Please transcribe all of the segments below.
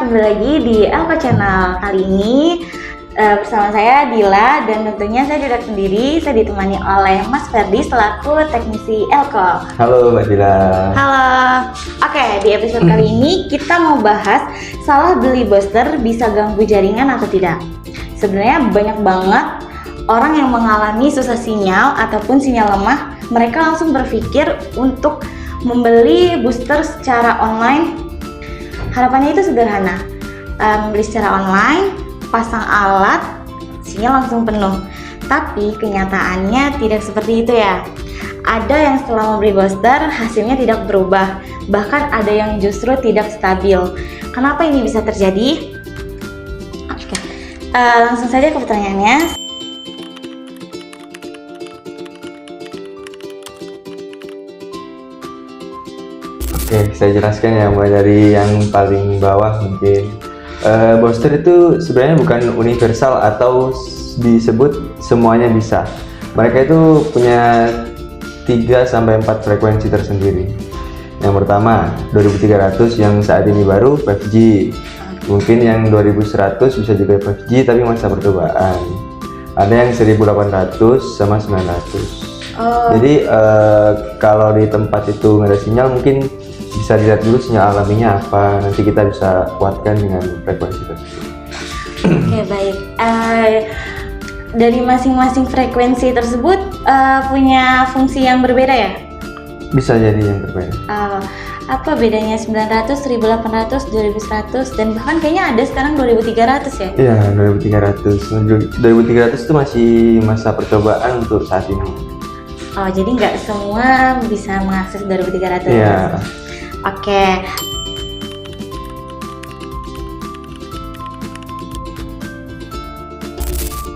kembali lagi di Elko Channel. Kali ini bersama saya Dila, dan tentunya saya tidak sendiri. Saya ditemani oleh Mas Ferdi selaku teknisi Elko. Halo Mbak Dila. Halo. Oke, di episode kali ini kita mau bahas salah beli booster bisa ganggu jaringan atau tidak. Sebenarnya banyak banget orang yang mengalami susah sinyal ataupun sinyal lemah. Mereka langsung berpikir untuk membeli booster secara online. Harapannya itu sederhana, beli secara online, pasang alat, sinyal langsung penuh. Tapi kenyataannya tidak seperti itu ya. Ada yang setelah membeli booster hasilnya tidak berubah, bahkan ada yang justru tidak stabil. Kenapa ini bisa terjadi? Oke, langsung saja ke pertanyaannya. Oke, saya jelaskan ya mulai dari yang paling bawah mungkin. Booster itu sebenarnya bukan universal atau disebut semuanya bisa. Mereka itu punya 3-4 frekuensi tersendiri. Yang pertama 2300 yang saat ini baru 5G. Mungkin yang 2100 bisa juga 5G tapi masa percobaan. Ada yang 1800 sama 900. Jadi kalau di tempat itu nggak ada sinyal, mungkin bisa dilihat dulu sinyal alaminya apa, nanti kita bisa kuatkan dengan frekuensi tersebut. Oke, baik. Dari masing-masing frekuensi tersebut punya fungsi yang berbeda ya? Bisa jadi yang berbeda. Apa bedanya 900, 1800, 2100, dan bahkan kayaknya ada sekarang 2300 ya? Iya, 2300. 2300 itu masih masa percobaan untuk saat ini. Oh, jadi nggak semua bisa mengakses 2300. Iya. Oke.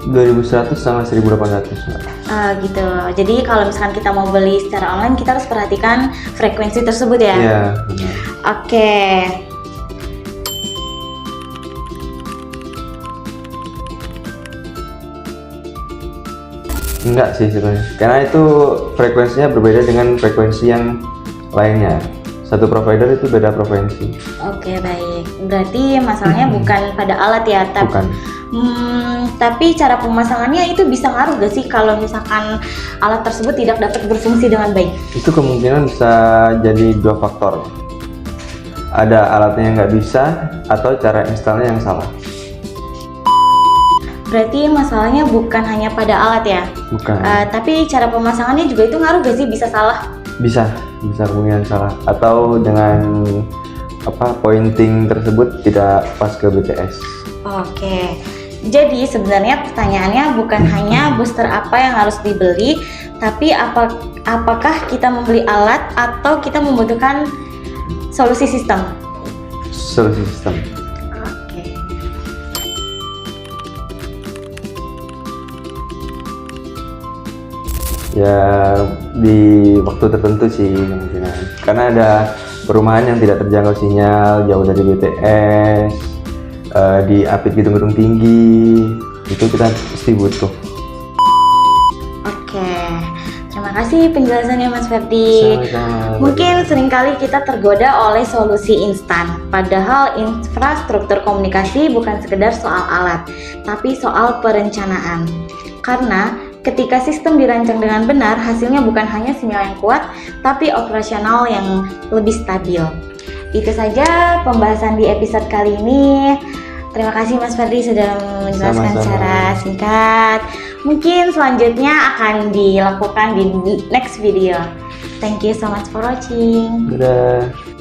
.2100 sama 1800 Mbak. Gitu. Jadi kalau misalkan kita mau beli secara online, kita harus perhatikan frekuensi tersebut ya? Iya, benar. Oke. Enggak sih sebenarnya, karena itu frekuensinya berbeda dengan frekuensi yang lainnya. Satu provider itu beda frekuensi. Oke, baik. Berarti masalahnya bukan pada alat ya, Bukan. Tapi cara pemasangannya itu bisa ngaruh gak sih kalau misalkan alat tersebut tidak dapat berfungsi dengan baik? Itu kemungkinan bisa jadi 2 faktor. Ada alatnya yang nggak bisa atau cara installnya yang salah. Berarti masalahnya bukan hanya pada alat ya? Bukan. Tapi cara pemasangannya juga itu ngaruh gak sih? Bisa salah? Bisa kemungkinan salah, atau dengan pointing tersebut tidak pas ke BTS. Oke. Jadi sebenarnya pertanyaannya bukan hanya booster apa yang harus dibeli, tapi apakah kita membeli alat atau kita membutuhkan solusi sistem? Solusi sistem. Oke. Ya di waktu tertentu sih kemungkinan, karena ada perumahan yang tidak terjangkau sinyal, jauh dari BTS, diapit gedung-gedung tinggi, itu kita pasti butuh. Oke, terima kasih penjelasannya Mas Ferdi. Sama-sama. Mungkin seringkali kita tergoda oleh solusi instan, padahal infrastruktur komunikasi bukan sekedar soal alat, tapi soal perencanaan. Karena ketika sistem dirancang dengan benar, hasilnya bukan hanya sinyal yang kuat, tapi operasional yang lebih stabil. Itu saja pembahasan di episode kali ini. Terima kasih Mas Ferdi sudah menjelaskan Sama-sama. secara singkat. Mungkin selanjutnya akan dilakukan di next video. Thank you so much for watching. Dadah.